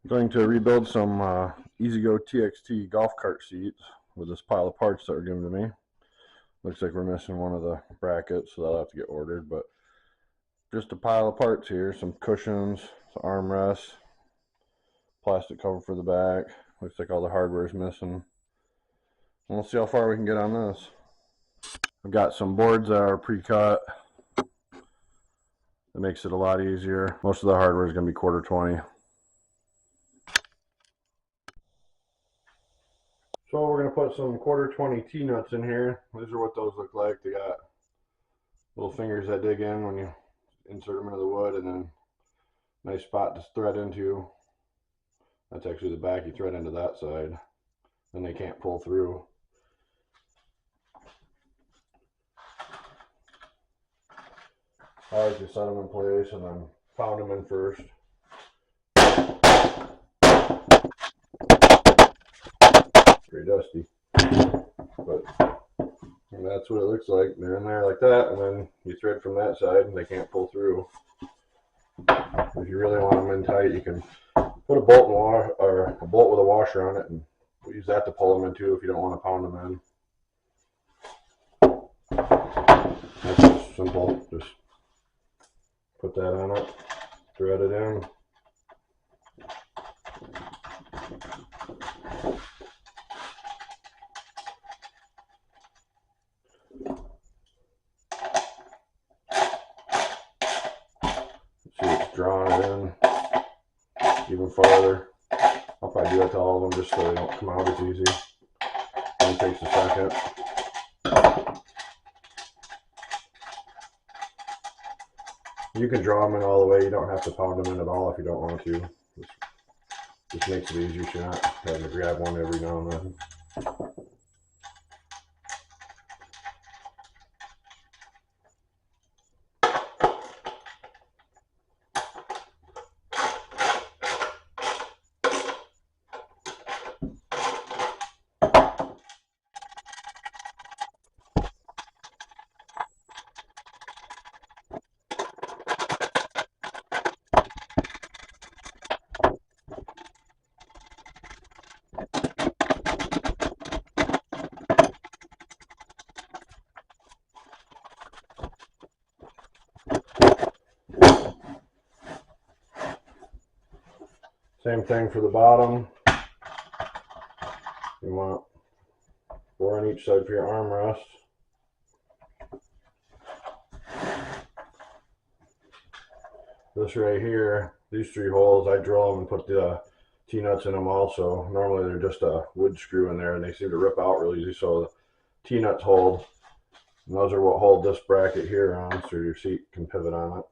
I'm going to rebuild some EZGO TXT golf cart seats with this pile of parts that were given to me. Looks like we're missing one of the brackets, so that'll have to get ordered, but just a pile of parts here, some cushions, some armrests, plastic cover for the back. Looks like all the hardware is missing. We'll see how far we can get on this. I've got some boards that are pre-cut. That makes it a lot easier. Most of the hardware is going to be 1/4 20. So we're going to put some 1/4 20 T-nuts in here. These are what those look like. They got little fingers that dig in when you insert them into the wood, and then nice spot to thread into. That's actually the back. You thread into that side, and they can't pull through. I like to set them in place and then pound them in first. Pretty dusty, but that's what it looks like. They're in there like that, and then you thread from that side and they can't pull through. If you really want them in tight, you can put a bolt or a bolt with a washer on it, and use that to pull them in too if you don't want to pound them in. That's just simple. Just put that on it, thread it in. See, it's drawing it in even farther. I'll probably do that to all of them just so they don't come out as easy. Only takes a second. You can draw them in all the way. You don't have to pound them in at all if you don't want to. Just makes it easier so you're not having to grab one every now and then. Same thing for the bottom. You want 4 on each side for your armrest. This right here, these 3 holes, I drill them and put the T-nuts in them also. Normally they're just a wood screw in there, and they seem to rip out real easy, so the T-nuts hold. And those are what hold this bracket here on, so your seat can pivot on it.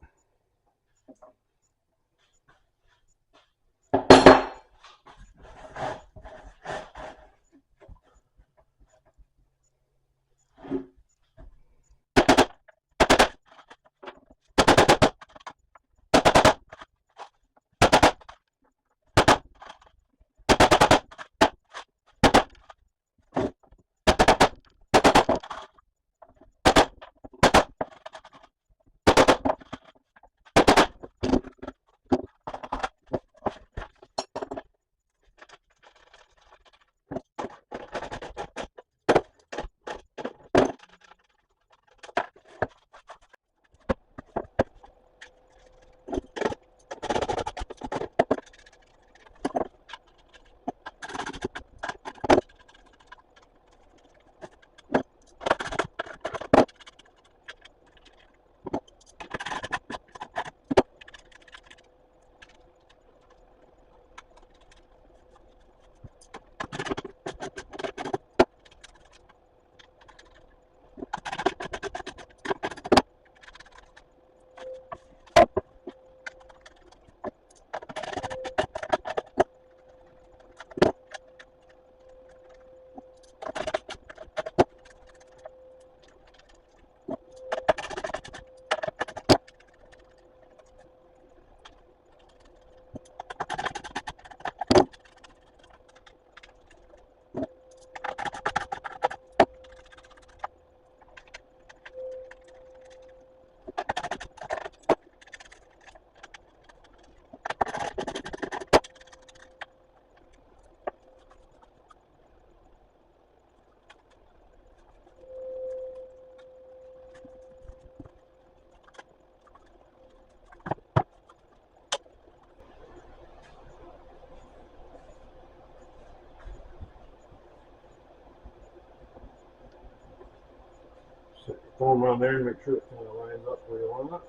foam on there and make sure it kind of lines up where you want it.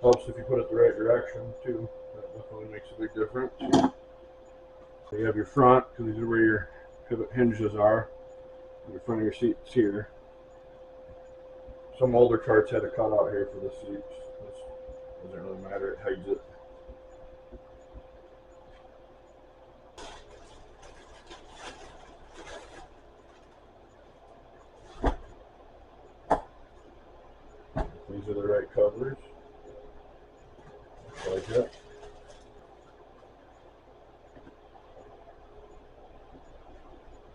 Helps if you put it the right direction too. That definitely makes a big difference. So you have your front, because these are where your pivot hinges are. The front of your seats here. Some older carts had a cutout here for the seats. This doesn't really matter, it hides it. These are the right covers. Like that.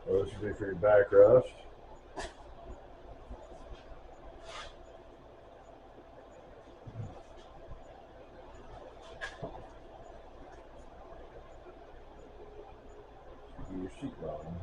So this would be for your backrest. Your seat bottom.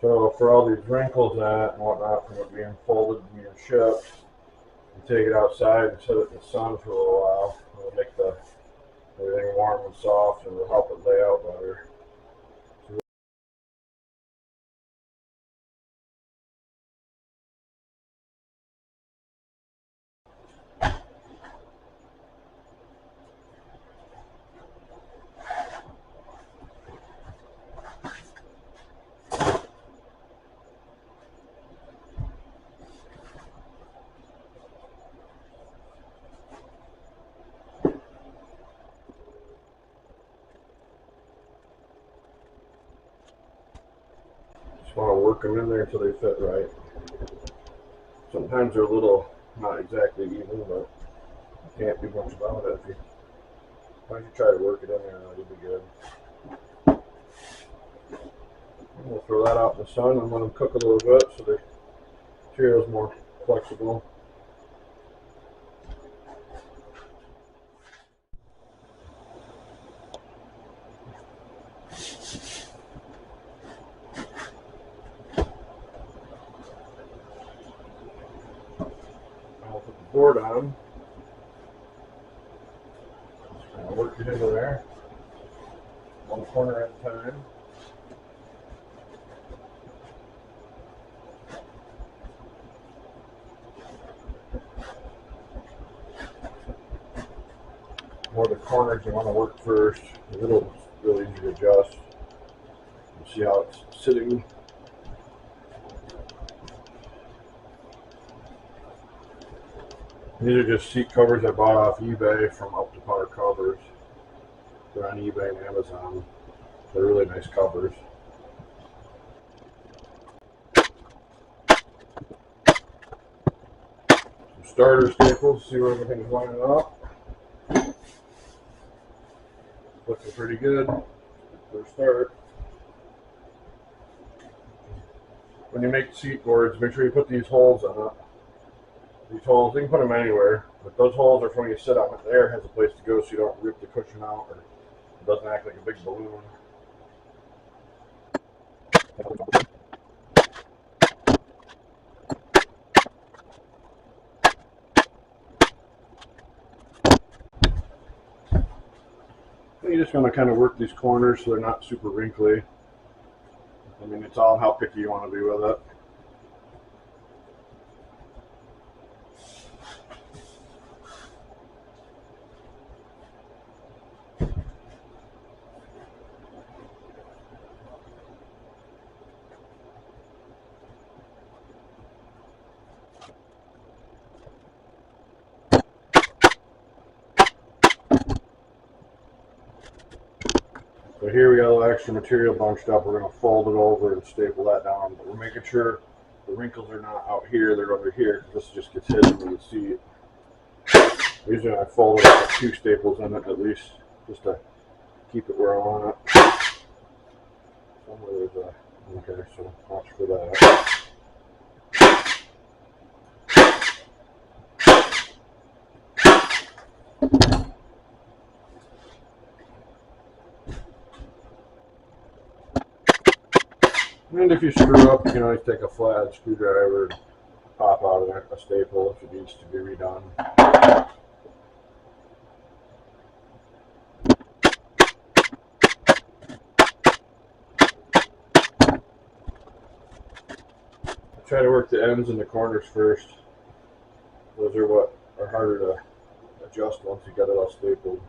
So for all these wrinkles at and whatnot from it being folded and being shipped, you take it outside and sit it in the sun for a little while. It'll make everything warm and soft, and it'll help it lay out better. Just want to work them in there until they fit right. Sometimes they're a little not exactly even, but you can't do much about it. Why don't you try to work it in there, that'll be good. And we'll throw that out in the sun and let them cook a little bit so the material is more flexible. I'll put the board on. I'll work it into there, one corner at a time. More the corners you want to work first. The middle is really easy to adjust. You see how it's sitting. These are just seat covers I bought off eBay from Up to Par Covers. They're on eBay and Amazon. They're really nice covers. Some starter staples, see where everything's lining up. Looking pretty good for a start. When you make seat boards, make sure you put these holes in it. These holes, you can put them anywhere, but those holes are for when you sit on it. The air has a place to go so you don't rip the cushion out or it doesn't act like a big balloon. You just want to kind of work these corners so they're not super wrinkly. I mean, it's all how picky you want to be with it. So here we got a little extra material bunched up. We're going to fold it over and staple that down. But we're making sure the wrinkles are not out here, they're over here, because this just gets hidden when you see it. Usually I fold it with 2 staples in it at least, just to keep it where I want it. Somewhere there's a, okay, so watch for that. And if you screw up, you can always take a flat screwdriver and pop out a staple if it needs to be redone. Try to work the ends and the corners first. Those are what are harder to adjust once you got it all stapled.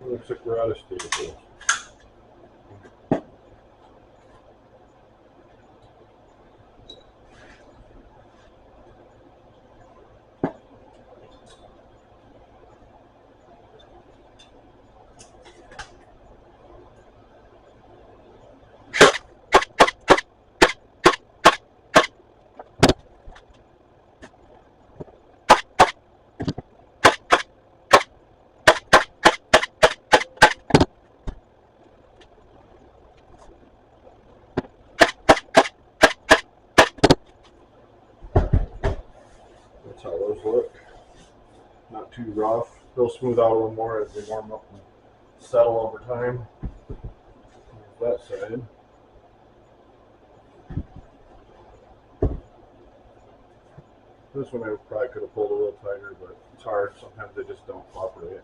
Looks like we're out of staples. That's how those look. Not too rough. They'll smooth out a little more as they warm up and settle over time. That side. This one I probably could have pulled a little tighter, but it's hard. Sometimes they just don't cooperate.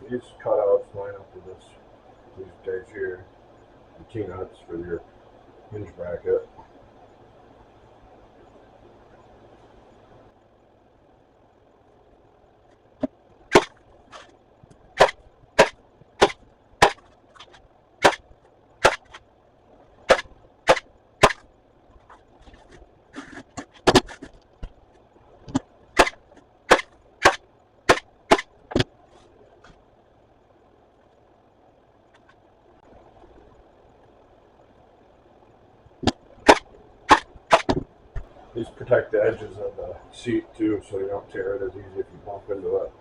These cutouts line up with these guys here, the T-nuts for your hinge bracket. These protect the edges of the seat too, so you don't tear it as easy if you bump into it.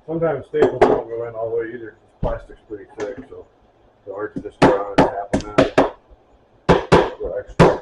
Sometimes staples don't go in all the way either because plastic's pretty thick, so it's hard to just go around and tap them out. Go extra.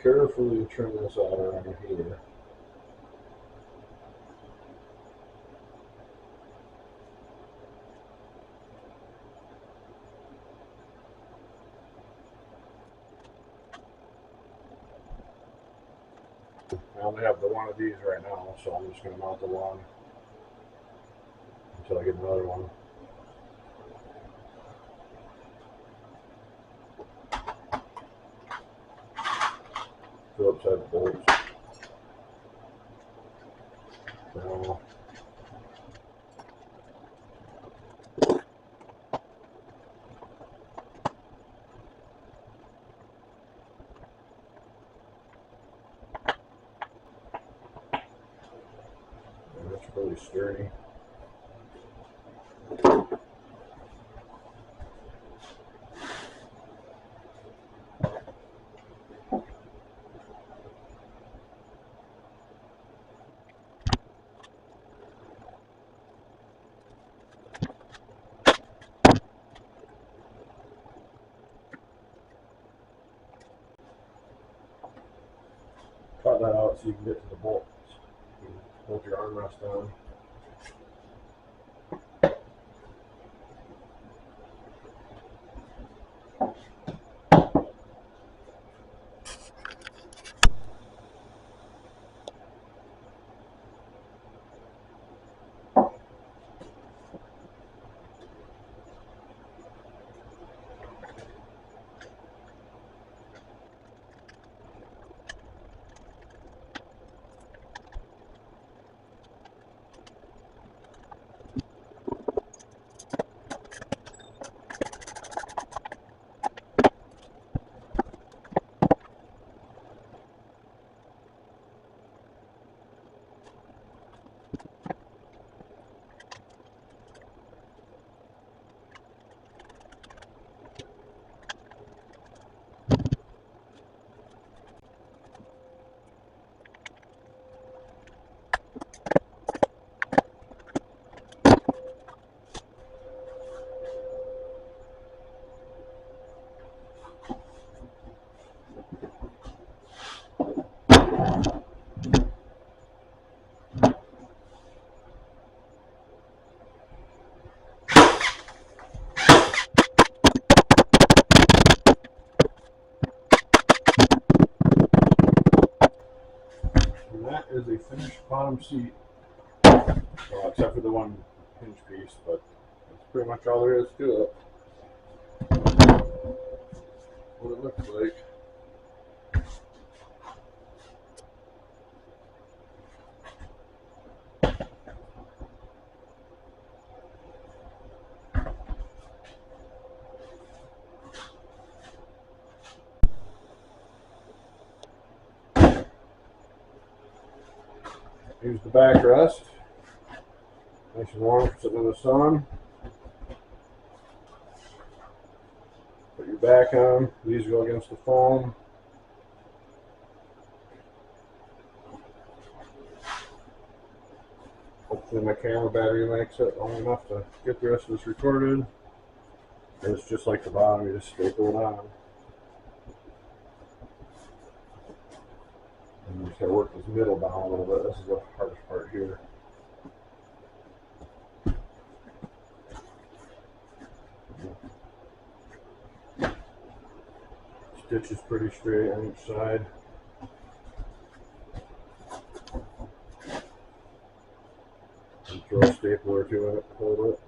Carefully trim this out around here. I only have the one of these right now, so I'm just going to mount the one. until I get another one. Phillips head bolts. Now, that's really sturdy. Cut that out so you can get to the bolts. You can bolt your armrest on. And that is a finished bottom seat, well, except for the one hinge piece, but that's pretty much all there is to it. What it looks like. Here's the backrest. Nice and warm for sitting in the sun. Put your back on. These go against the foam. Hopefully my camera battery makes it long enough to get the rest of this recorded. And it's just like the bottom, you just staple it on. And you just gotta work this middle down a little bit. This is the hardest part here. Stitch is pretty straight on each side. And throw a stapler to it, hold it.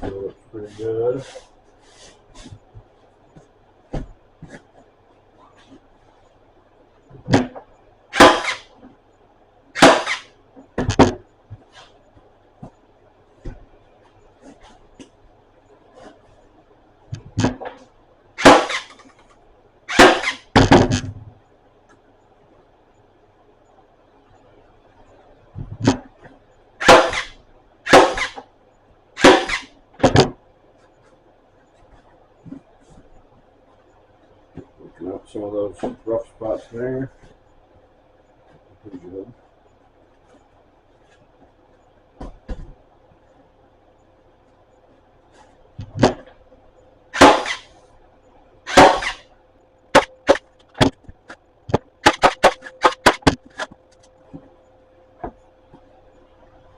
So it looks pretty good. Looking up some of those rough spots there. Pretty good.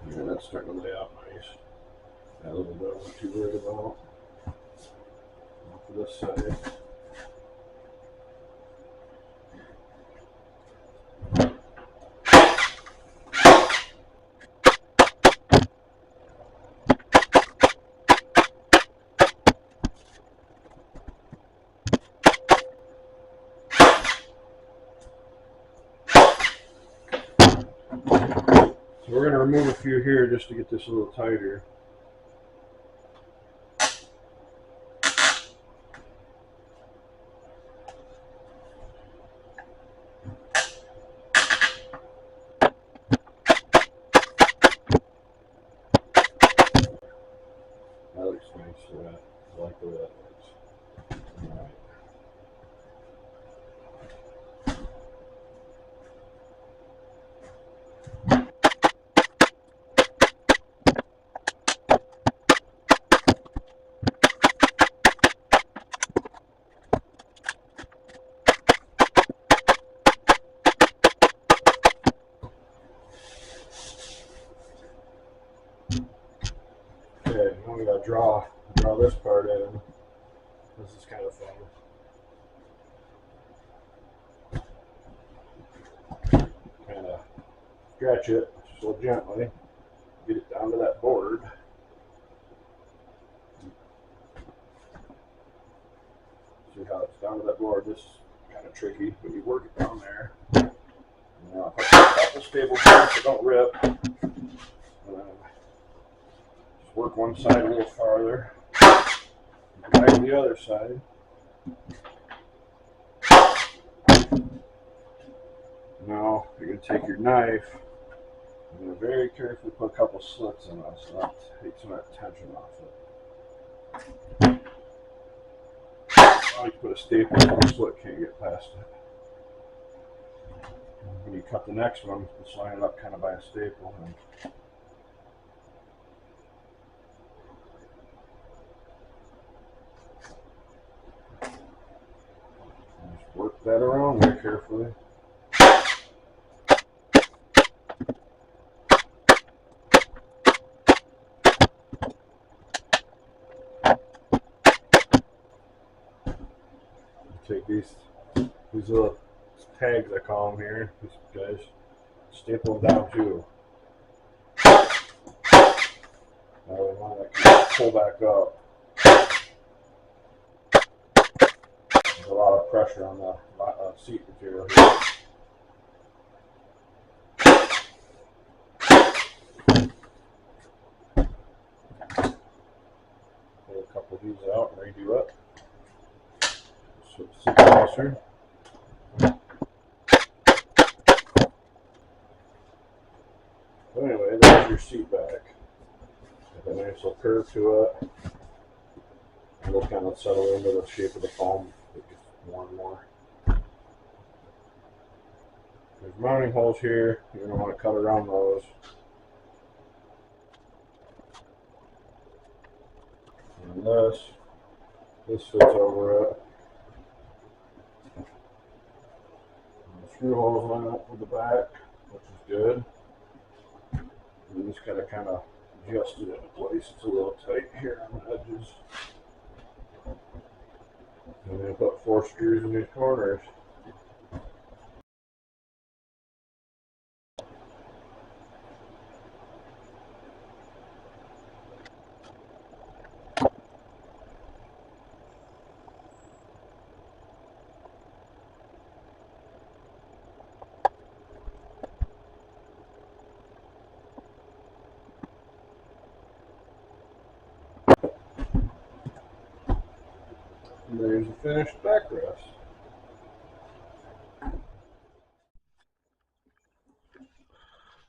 Yeah, that's starting to lay out nice. That little bit I'm not too worried about. For this side. remove a few here just to get this a little tighter. That looks nice. I like the way that looks. All right. Okay, now we gotta draw this part in. This is kind of fun. Kind of stretch it so gently, get it down to that board. See how it's down to that board? This is kind of tricky, but you work it down there. Now put a couple staples here so don't rip. Just work one side a little farther. Back to the other side. Now you're going to take your knife. I'm going to very carefully put a couple slits in it so that takes some of that tension off it. I like to put a staple so the slit can't get past it. When you cut the next one, just line it up kind of by a staple. And just work that around very carefully. Take these little tags, I call them here, these guys, staple them down too. That way one I can pull back up. There's a lot of pressure on the seat material here. Pull a couple of these out and redo it. So it's super closer. So anyway, there's your seat back. Got a nice little curve to it. It'll kind of settle into the shape of the foam. It gets more and more. There's mounting holes here. You're going to want to cut around those. And this fits over it. Screw holes line up with the back, which is good. And just gotta kind of adjust it into place. It's a little tight here on the edges. And then put 4 screws in these corners. And there's a finished backrest.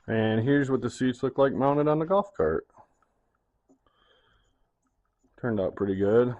And here's what the seats look like mounted on the golf cart. Turned out pretty good.